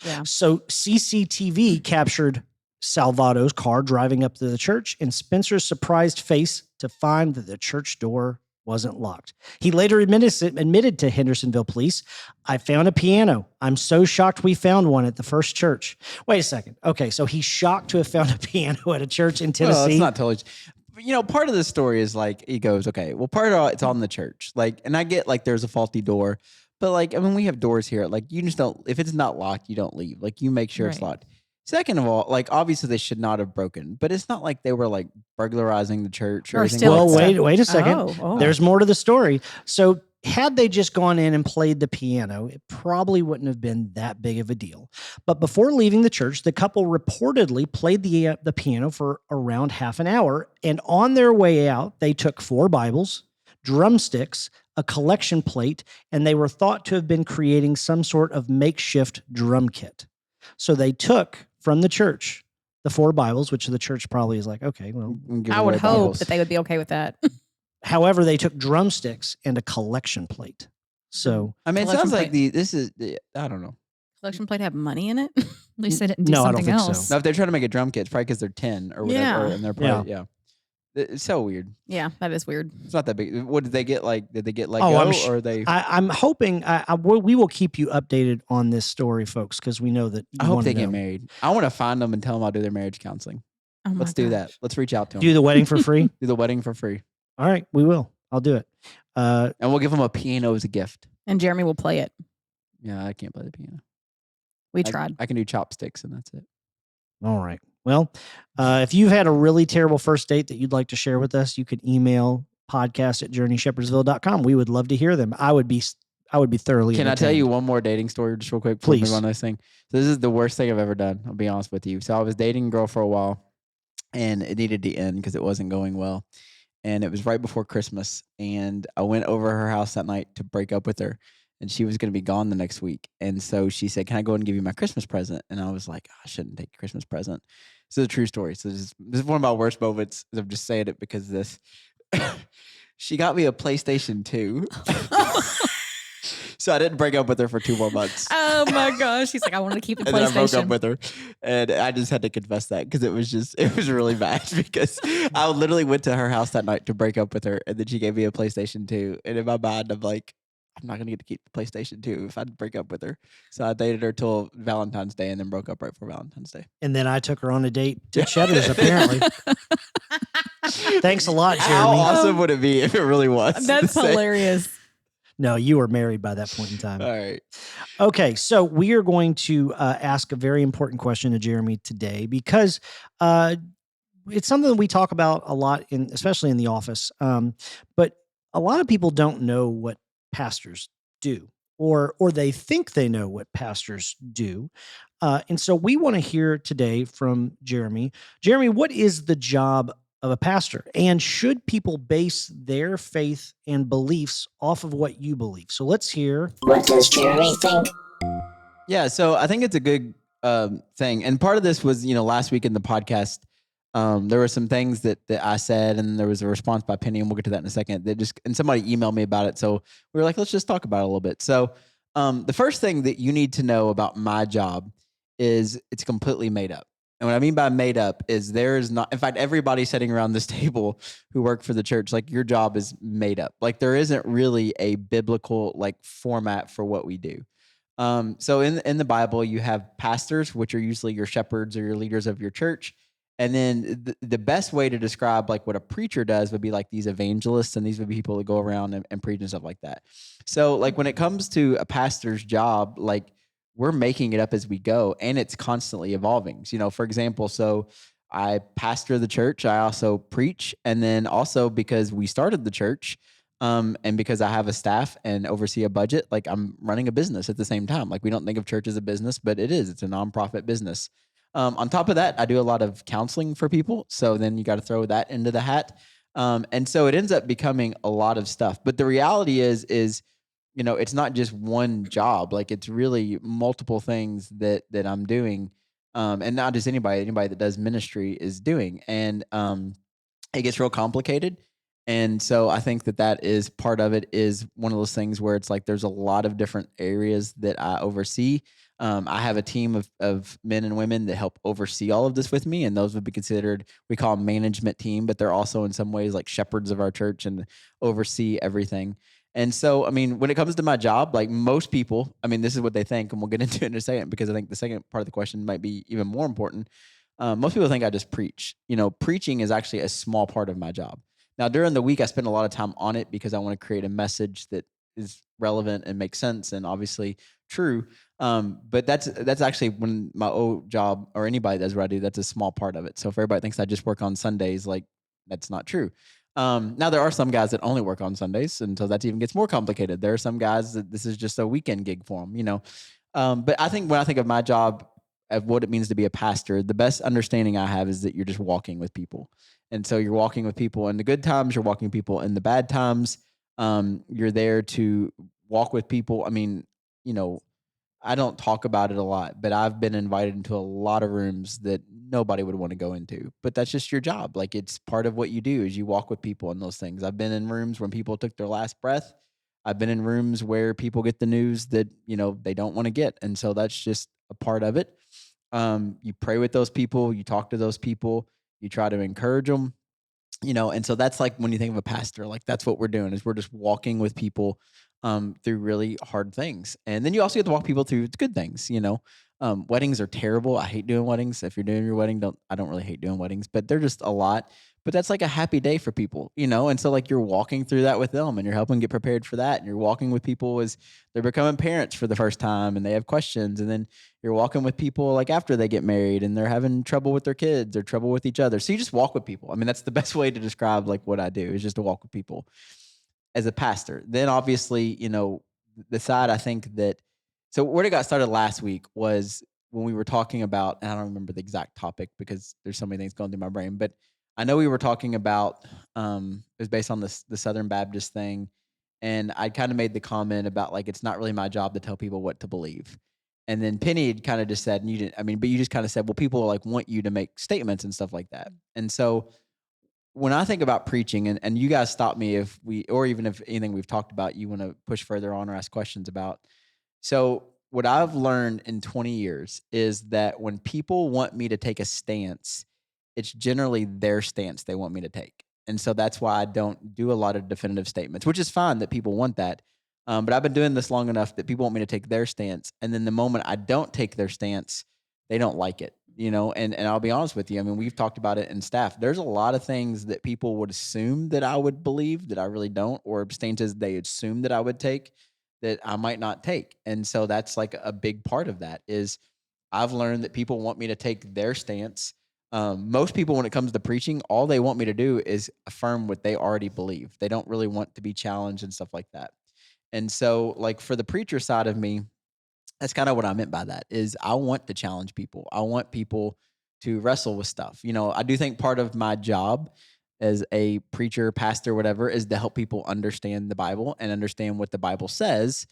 Yeah. So CCTV captured Salvato's car driving up to the church and Spencer's surprised face to find that the church door wasn't locked. He later admitted to Hendersonville police, I found a piano. I'm so shocked we found one at the first church. Wait a second. Okay, so he's shocked to have found a piano at a church in Tennessee. Well, it's not totally. Part of the story is like he goes, okay, well, part of it's on the church. Like, and I get like there's a faulty door, but like, I mean, we have doors here. Like, you just don't. If it's not locked, you don't leave. Like, you make sure it's Right. locked. Second of all, like obviously they should not have broken, but it's not like they were like burglarizing the church or Or anything. stealing like that. stuff. Wait a second. Oh. There's more to the story. So had they just gone in and played the piano, it probably wouldn't have been that big of a deal. But before leaving the church, the couple reportedly played the piano for around half an hour. And on their way out, they took 4 Bibles, drumsticks, a collection plate, and they were thought to have been creating some sort of makeshift drum kit. So they took from the church the 4 Bibles, which the church probably is like, okay, well, Give I would away hope Bibles. that they would be okay with that. however, they took drumsticks and a collection plate. So I mean, it Collection sounds like plate. this is. I don't know. Collection plate have money in it. At least they didn't do No, I don't something think so. else. No, if they're trying to make a drum kit, it's probably because they're 10 or whatever, Yeah. and they're probably yeah. It's so weird. Yeah, that is weird. It's not that big. What did they get? Like, did they get let Oh, go, I'm sh- or they? I'm hoping we will keep you updated on this story, folks, because we know that you I hope wanna they get know. married. I want to find them and tell them I'll do their marriage counseling. Oh my Let's do that. gosh. Let's reach out to them. Do the wedding for free. Do the wedding for free, All right, we will. I'll do it. and we'll give them a piano as a gift. And Jeremy will play it. Yeah, I can't play the piano. We tried. I can do chopsticks, and that's it. All right. Well, if you've had a really terrible first date that you'd like to share with us, you could email podcast@journeyshepardsville.com. We would love to hear them. I would be thoroughly Can I tell you entertained. one more dating story just real quick before we Please. move on to this thing? So this is the worst thing I've ever done. I'll be honest with you. So I was dating a girl for a while, and it needed to end because it wasn't going well. And it was right before Christmas, and I went over her house that night to break up with her, and she was going to be gone the next week. And so she said, "Can I go and give you my Christmas present?" And I was like, "I shouldn't take a Christmas present." This is a true story. So this is one of my worst moments. I'm just saying it because of this. She got me a PlayStation 2. So I didn't break up with her for 2 more months. Oh my gosh. He's like, I want to keep the And then I broke up PlayStation. with her. And I just had to confess that because it was really bad because I literally went to her house that night to break up with her. And then she gave me a PlayStation 2. And in my mind, I'm like, I'm not going to get to keep the PlayStation 2 if I break up with her. So I dated her till Valentine's Day and then broke up right before Valentine's Day. And then I took her on a date to Cheddar's, apparently. Thanks a lot, Jeremy. How awesome would it be if it really was? That's hilarious. No, you were married by that point in time. All right. Okay, so we are going to ask a very important question to Jeremy today because it's something that we talk about a lot, especially in the office. But a lot of people don't know what pastors do, or they think they know what pastors do. And so we want to hear today from Jeremy. Jeremy, what is the job of a pastor? And should people base their faith and beliefs off of what you believe? So let's hear. What does Jeremy think? Yeah, so I think it's a good thing. And part of this was, last week in the podcast, there were some things that I said, and there was a response by Penny, and we'll get to that in a second. And somebody emailed me about it. So we were like, let's just talk about it a little bit. So the first thing that you need to know about my job is it's completely made up. And what I mean by made up is there is not, in fact, everybody sitting around this table who work for the church, like your job is made up. Like there isn't really a biblical format for what we do. So in the Bible, you have pastors, which are usually your shepherds or your leaders of your church. And then the best way to describe what a preacher does would be like these evangelists, and these would be people that go around and preach and stuff like that. So when it comes to a pastor's job, we're making it up as we go, and it's constantly evolving. So, for example, so I pastor the church, I also preach, and then also because we started the church, and because I have a staff and oversee a budget, I'm running a business at the same time. We don't think of church as a business, but it is. It's a nonprofit business. On top of that, I do a lot of counseling for people. So then you got to throw that into the hat. And so it ends up becoming a lot of stuff. But the reality is, it's not just one job. It's really multiple things that I'm doing. And not just anybody that does ministry is doing. And it gets real complicated. And so I think that is part of it, is one of those things where it's there's a lot of different areas that I oversee. I have a team of men and women that help oversee all of this with me, and those would be considered, we call them management team, but they're also in some ways shepherds of our church and oversee everything. And so, when it comes to my job, most people, this is what they think, and we'll get into it in a second, because I think the second part of the question might be even more important. Most people think I just preach. Preaching is actually a small part of my job. Now, during the week, I spend a lot of time on it because I want to create a message that is relevant and makes sense and obviously true. But that's actually, when my old job, or anybody does what I do, that's a small part of it. So if everybody thinks I just work on Sundays, that's not true. Now there are some guys that only work on Sundays, and so that even gets more complicated. There are some guys that this is just a weekend gig for them, But I think when I think of my job, of what it means to be a pastor, the best understanding I have is that you're just walking with people. And so you're walking with people in the good times, you're walking with people in the bad times. You're there to walk with people. I don't talk about it a lot, but I've been invited into a lot of rooms that nobody would want to go into, but that's just your job. It's part of what you do, is you walk with people in those things. I've been in rooms when people took their last breath. I've been in rooms where people get the news that, they don't want to get. And so that's just a part of it. You pray with those people, you talk to those people, you try to encourage them, and so that's when you think of a pastor, that's what we're doing, is we're just walking with people through really hard things. And then you also get to walk people through good things, Weddings are terrible. I hate doing weddings. If you're doing your wedding, I don't really hate doing weddings, but they're just a lot. But that's like a happy day for people, And so like you're walking through that with them and you're helping get prepared for that. And you're walking with people as they're becoming parents for the first time and they have questions. And then you're walking with people like after they get married and they're having trouble with their kids or trouble with each other. So you just walk with people. I mean, that's the best way to describe like what I do is just to walk with people as a pastor. Then obviously, the side I think that, so where it got started last week was when we were talking about, and I don't remember the exact topic because there's so many things going through my brain, but I know we were talking about, it was based on the Southern Baptist thing. And I kind of made the comment about like, it's not really my job to tell people what to believe. And then Penny had kind of just said, and you didn't, I mean, but you just kind of said, well, people like want you to make statements and stuff like that. And so when I think about preaching, and you guys stop me if or even if anything we've talked about, you want to push further on or ask questions about. So what I've learned in 20 years is that when people want me to take a stance, it's generally their stance they want me to take. And so that's why I don't do a lot of definitive statements, which is fine that people want that. But I've been doing this long enough that people want me to take their stance. And then the moment I don't take their stance, they don't like it, and I'll be honest with you. I mean, we've talked about it in staff. There's a lot of things that people would assume that I would believe that I really don't, or stances they assume that I would take that I might not take. And so that's like a big part of that is I've learned that people want me to take their stance. Most people, when it comes to preaching, all they want me to do is affirm what they already believe. They don't really want to be challenged and stuff like that. And so like for the preacher side of me, that's kind of what I meant by that is I want to challenge people. I want people to wrestle with stuff. I do think part of my job as a preacher, pastor, whatever, is to help people understand the Bible and understand what the Bible says.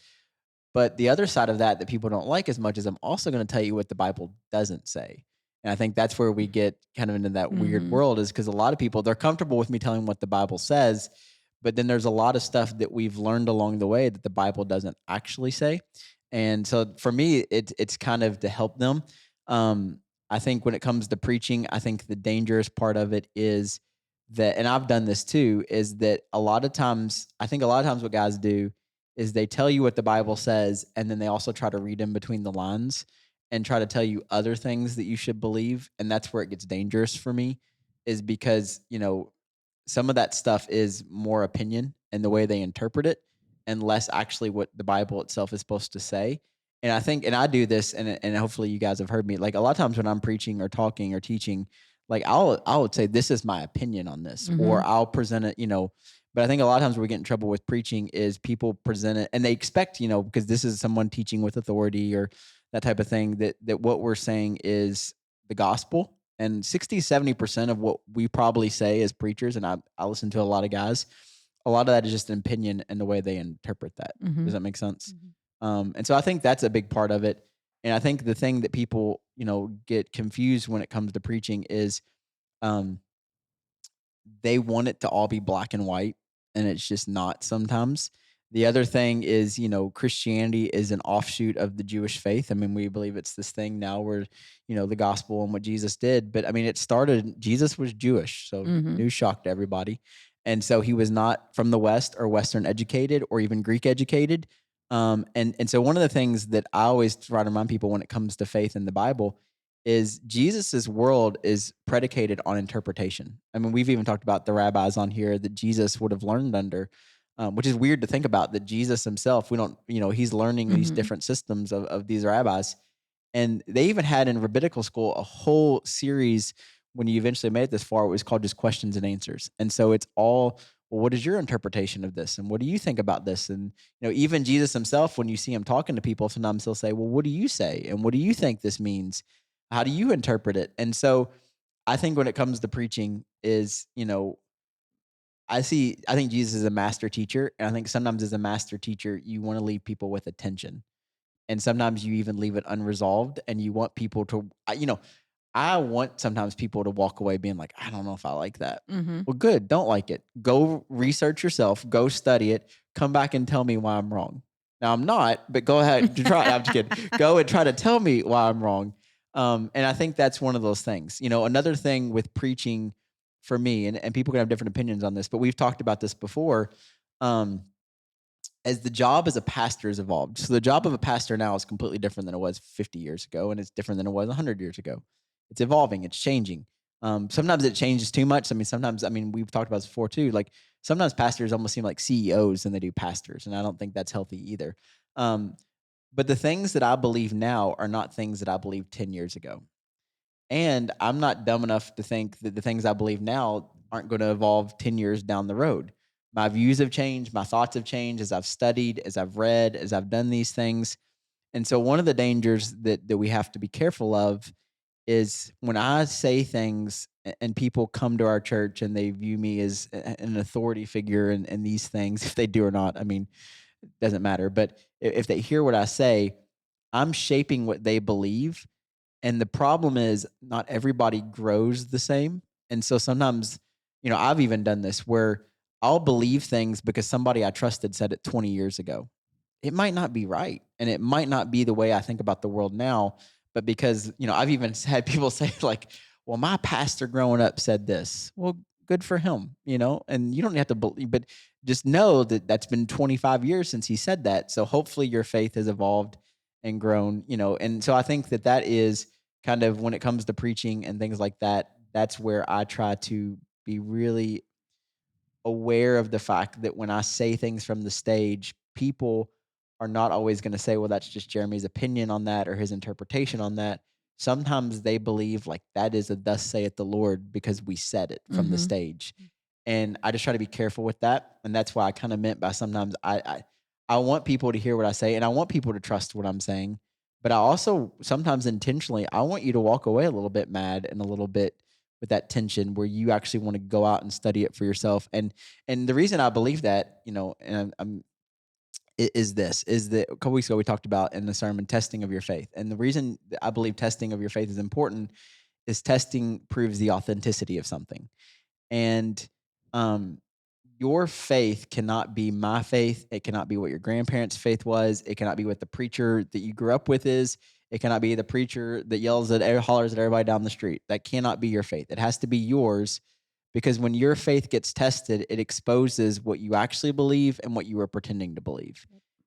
But the other side of that people don't like as much is I'm also going to tell you what the Bible doesn't say. And I think that's where we get kind of into that weird world is because a lot of people, they're comfortable with me telling what the Bible says, but then there's a lot of stuff that we've learned along the way that the Bible doesn't actually say. And so for me, it's kind of to help them. I think when it comes to preaching, I think the dangerous part of it is that, and I've done this too, is that a lot of times what guys do is they tell you what the Bible says, and then they also try to read in between the lines and try to tell you other things that you should believe. And that's where it gets dangerous for me, is because, some of that stuff is more opinion and the way they interpret it and less actually what the Bible itself is supposed to say. And I think, and I do this, and hopefully you guys have heard me, like a lot of times when I'm preaching or talking or teaching, like I would say, this is my opinion on this, or I'll present it, but I think a lot of times where we get in trouble with preaching is people present it and they expect, because this is someone teaching with authority or that type of thing, that what we're saying is the gospel. And 60-70% of what we probably say as preachers, and I listen to a lot of guys, a lot of that is just an opinion and the way they interpret that. Does that make sense? And so I think that's a big part of it. And I think the thing that people, get confused when it comes to preaching is they want it to all be black and white, and it's just not sometimes. The other thing is, Christianity is an offshoot of the Jewish faith. I mean, we believe it's this thing now where, the gospel and what Jesus did. But I mean, Jesus was Jewish. So news shock to everybody. And so he was not from the West or Western educated or even Greek educated. And so one of the things that I always try to remind people when it comes to faith in the Bible is Jesus's world is predicated on interpretation. I mean, we've even talked about the rabbis on here that Jesus would have learned under, which is weird to think about, that Jesus himself, we don't, he's learning these different systems of these rabbis. And they even had in rabbinical school a whole series when you eventually made it this far. It was called just questions and answers. And so it's all, well, what is your interpretation of this? And what do you think about this? And, even Jesus himself, when you see him talking to people, sometimes he'll say, well, what do you say? And what do you think this means? How do you interpret it? And so I think when it comes to preaching is, I think Jesus is a master teacher. And I think sometimes as a master teacher, you want to leave people with attention. And sometimes you even leave it unresolved and you want people to, I want sometimes people to walk away being like, I don't know if I like that. Well, good. Don't like it. Go research yourself, go study it, come back and tell me why I'm wrong. Now I'm not, but go ahead to try. I'm just kidding. Go and try to tell me why I'm wrong. And I think that's one of those things, another thing with preaching for me, and people can have different opinions on this, but we've talked about this before, as the job as a pastor has evolved. So the job of a pastor now is completely different than it was 50 years ago, and it's different than it was 100 years ago. It's evolving, it's changing. Sometimes it changes too much. I mean, sometimes, I mean, we've talked about this before too. Like sometimes pastors almost seem like CEOs than they do pastors, and I don't think that's healthy either. Um, but the things that I believe now are not things that I believed 10 years ago. And I'm not dumb enough to think that the things I believe now aren't going to evolve 10 years down the road. My views have changed, my thoughts have changed as I've studied, as I've read, as I've done these things. And so one of the dangers that we have to be careful of is when I say things and people come to our church and they view me as an authority figure in these things, if they do or not, I mean, it doesn't matter. But if they hear what I say, I'm shaping what they believe, and the problem is not everybody grows the same. And so sometimes, I've even done this where I'll believe things because somebody I trusted said it 20 years ago. It might not be right. And it might not be the way I think about the world now. But because, I've even had people say, like, well, my pastor growing up said this. Well, good for him, and you don't have to believe, but just know that that's been 25 years since he said that. So hopefully your faith has evolved and grown, and so I think that is kind of when it comes to preaching and things like that, that's where I try to be really aware of the fact that when I say things from the stage, people are not always going to say, well, that's just Jeremy's opinion on that or his interpretation on that. Sometimes they believe like that is a thus saith the Lord because we said it from the Mhm. stage. And I just try to be careful with that. And that's why I kind of meant by sometimes I want people to hear what I say and I want people to trust what I'm saying. But I also sometimes intentionally, I want you to walk away a little bit mad and a little bit with that tension where you actually want to go out and study it for yourself. And the reason I believe that, and is that a couple weeks ago we talked about in the sermon testing of your faith. And the reason that I believe testing of your faith is important is testing proves the authenticity of something. And um, your faith cannot be my faith. It cannot be what your grandparents' faith was. It cannot be what the preacher that you grew up with is. It cannot be the preacher that hollers at everybody down the street. That cannot be your faith. It has to be yours because when your faith gets tested, it exposes what you actually believe and what you were pretending to believe.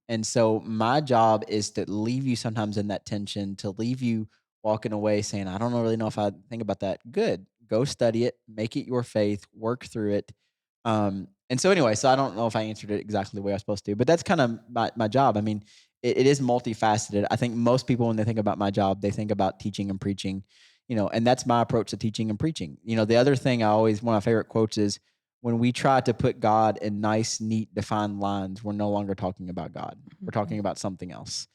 And so my job is to leave you sometimes in that tension, to leave you walking away saying, I don't really know if I think about that. Good. Go study it, make it your faith, work through it. And so anyway, so I don't know if I answered it exactly the way I was supposed to, but that's kind of my job. I mean, it is multifaceted. I think most people, when they think about my job, they think about teaching and preaching, and that's my approach to teaching and preaching. The other thing one of my favorite quotes is when we try to put God in nice, neat, defined lines, we're no longer talking about God. We're talking about something else.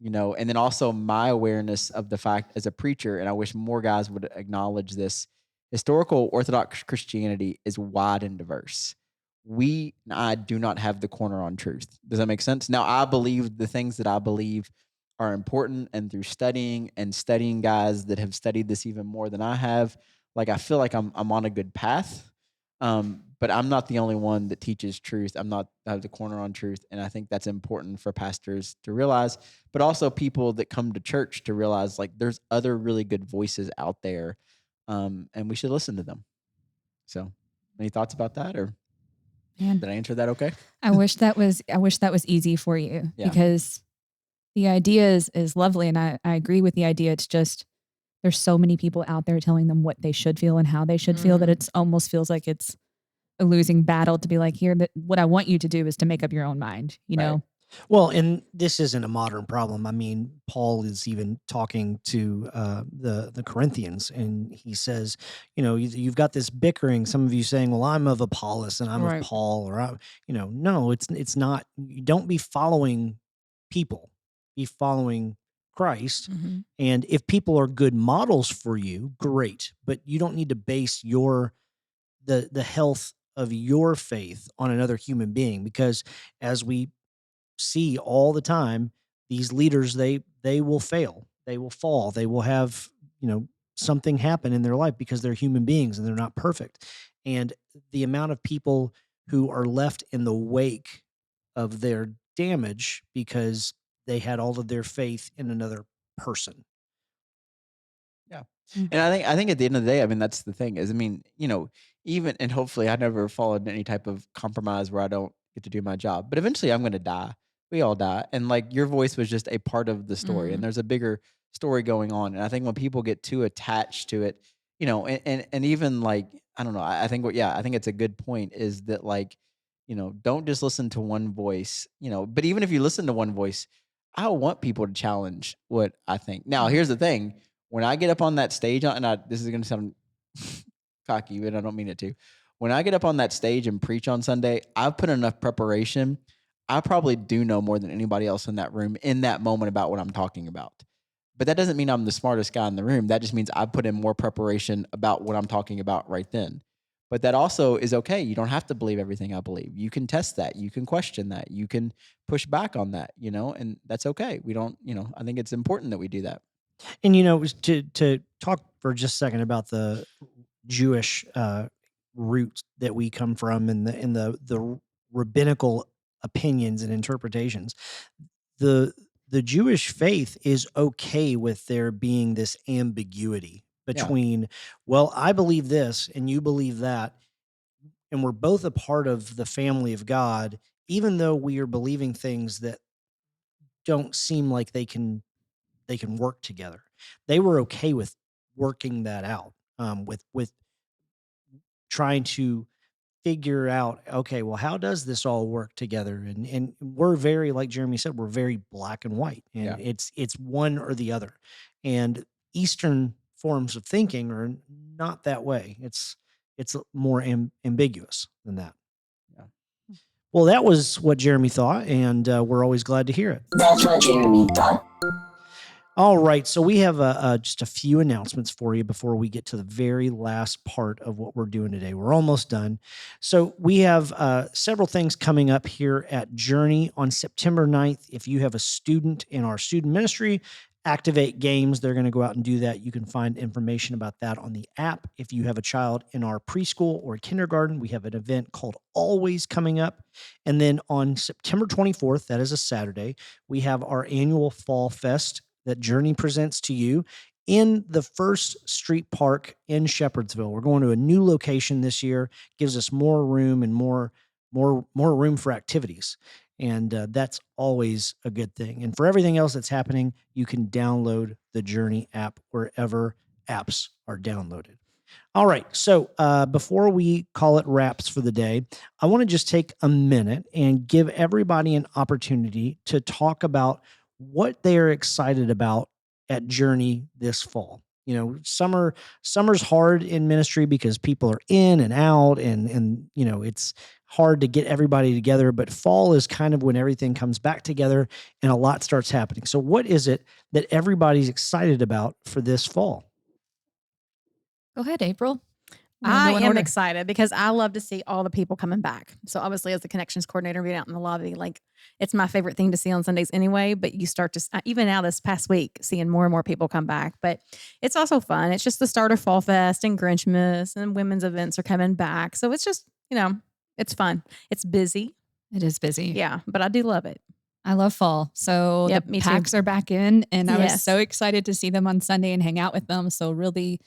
And then also my awareness of the fact as a preacher, and I wish more guys would acknowledge this, historical Orthodox Christianity is wide and diverse. I do not have the corner on truth. Does that make sense? Now, I believe the things that I believe are important, and through studying guys that have studied this even more than I have, like I feel like I'm on a good path. But I'm not the only one that teaches truth. I have the corner on truth, and I think that's important for pastors to realize, but also people that come to church to realize like there's other really good voices out there, and we should listen to them. So, any thoughts about that, or Man, did I answer that okay? I wish that was easy for you Yeah. because the idea is lovely. And I agree with the idea. It's just, there's so many people out there telling them what they should feel and how they should feel that it's almost feels like it's a losing battle to be like, here, that what I want you to do is to make up your own mind, you Right. know? Well, and this isn't a modern problem. I mean, Paul is even talking to the Corinthians, and he says, you've got this bickering. Some of you saying, "Well, I'm of Apollos and I'm of Right. Paul," or no, it's not. You don't be following people. Be following Christ. Mhm. And if people are good models for you, great. But you don't need to base the health of your faith on another human being, because as we see all the time, these leaders, they will fail, they will fall, they will have something happen in their life because they're human beings and they're not perfect. And the amount of people who are left in the wake of their damage because they had all of their faith in another person. Yeah. Mm. And I think at the end of the day, I mean, that's the thing is, I mean, even, and hopefully I never followed any type of compromise where I don't get to do my job. But eventually I'm going to die. We all die. And like your voice was just a part of the story. And there's a bigger story going on. And I think when people get too attached to it, and even like, I don't know, I think I think it's a good point is that like, don't just listen to one voice, but even if you listen to one voice, I want people to challenge what I think. Now, here's the thing. When I get up on that stage, this is going to sound cocky, but I don't mean it to. When I get up on that stage and preach on Sunday, I've put enough preparation. I probably do know more than anybody else in that room in that moment about what I'm talking about. But that doesn't mean I'm the smartest guy in the room. That just means I put in more preparation about what I'm talking about right then. But that also is okay. You don't have to believe everything I believe. You can test that. You can question that. You can push back on that, and that's okay. We don't, I think it's important that we do that. And to talk for just a second about the Jewish roots that we come from and the rabbinical opinions and interpretations, the Jewish faith is okay with there being this ambiguity between, well, I believe this and you believe that, and we're both a part of the family of God, even though we are believing things that don't seem like they can work together. They were okay with working that out, with trying to figure out, okay, well, how does this all work together? And we're very, like Jeremy said, we're very black and white, and it's one or the other. And Eastern forms of thinking are not that way. It's more ambiguous than that. Yeah. Well, that was what Jeremy thought, and we're always glad to hear it. That's what Jeremy thought. All right, so we have just a few announcements for you before we get to the very last part of what we're doing today. We're almost done. So we have several things coming up here at Journey on September 9th. If you have a student in our student ministry, Activate Games, they're going to go out and do that. You can find information about that on the app. If you have a child in our preschool or kindergarten, we have an event called Always coming up. And then on September 24th, that is a Saturday, we have our annual Fall Fest that Journey presents to you in the First Street Park in Shepherdsville. We're going to a new location this year, gives us more room and more room for activities. And that's always a good thing. And for everything else that's happening, you can download the Journey app wherever apps are downloaded. All right. So before we call it wraps for the day, I want to just take a minute and give everybody an opportunity to talk about what they are excited about at Journey this fall. Summer's hard in ministry because people are in and out and it's hard to get everybody together, but fall is kind of when everything comes back together and a lot starts happening. So what is it that everybody's excited about for this fall? Go ahead, April. I am excited because I love to see all the people coming back. So obviously as the connections coordinator being out in the lobby, like it's my favorite thing to see on Sundays anyway, but you start to, even now this past week, seeing more and more people come back, but it's also fun. It's just the start of Fall Fest and Grinchmas and women's events are coming back. So it's just, it's fun. It's busy. It is busy. Yeah, but I do love it. I love fall. So Yep, the me too. packs are back in and I was Yes. so excited to see them on Sunday and hang out with them. So really,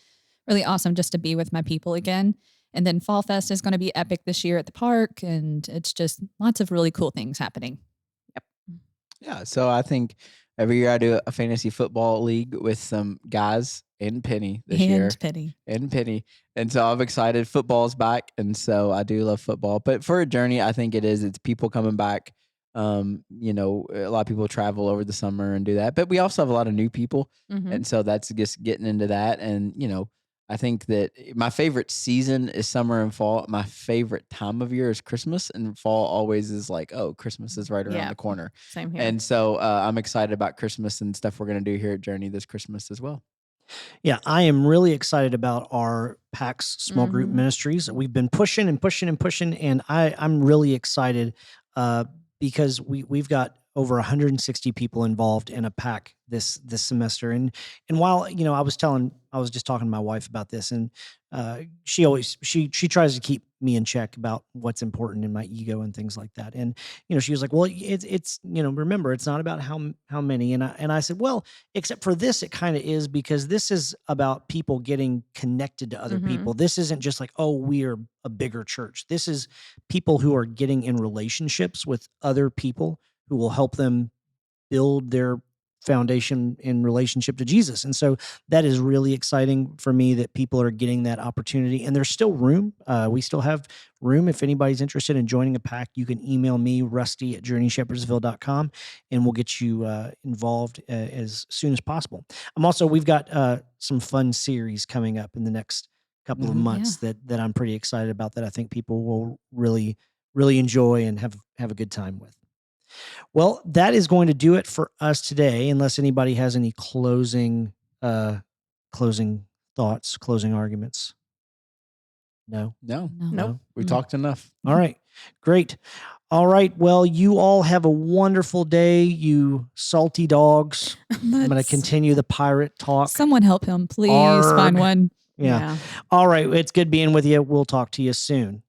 really awesome just to be with my people again. And then Fall Fest is going to be epic this year at the park. And it's just lots of really cool things happening. Yeah. So I think every year I do a fantasy football league with some guys and Penny this year. And Penny. And so I'm excited. Football's back. And so I do love football. But for a Journey, I think it's people coming back. A lot of people travel over the summer and do that. But we also have a lot of new people. Mhm. And so that's just getting into that. And, I think that my favorite season is summer and fall. My favorite time of year is Christmas, and fall always is like, oh, Christmas is right around Yeah. the corner. Same here. And so I'm excited about Christmas and stuff we're going to do here at Journey this Christmas as well. Yeah, I am really excited about our PAX small group Mhm. ministries. We've been pushing and pushing and pushing, and I'm really excited because we've got over 160 people involved in a pack this semester. And while, you know, I was just talking to my wife about this, and she tries to keep me in check about what's important in my ego and things like that. And, you know, she was like, well, it's, you know, remember, it's not about how many. And I said, well, except for this, it kind of is, because this is about people getting connected to other people. This isn't just like, oh, we are a bigger church. This is people who are getting in relationships with other people who will help them build their foundation in relationship to Jesus. And so that is really exciting for me that people are getting that opportunity, and there's still room. We still have room. If anybody's interested in joining a pack, you can email me, rusty@journeyshepardsville.com, and we'll get you involved as soon as possible. We've got some fun series coming up in the next couple of months that I'm pretty excited about, that I think people will really, really enjoy and have a good time with. Well, that is going to do it for us today, unless anybody has any closing thoughts, closing arguments. No. Nope. We talked enough. All right. Great. All right. Well, you all have a wonderful day, you salty dogs. I'm going to continue the pirate talk. Someone help him, please. Arg. Find one. Yeah. All right. It's good being with you. We'll talk to you soon.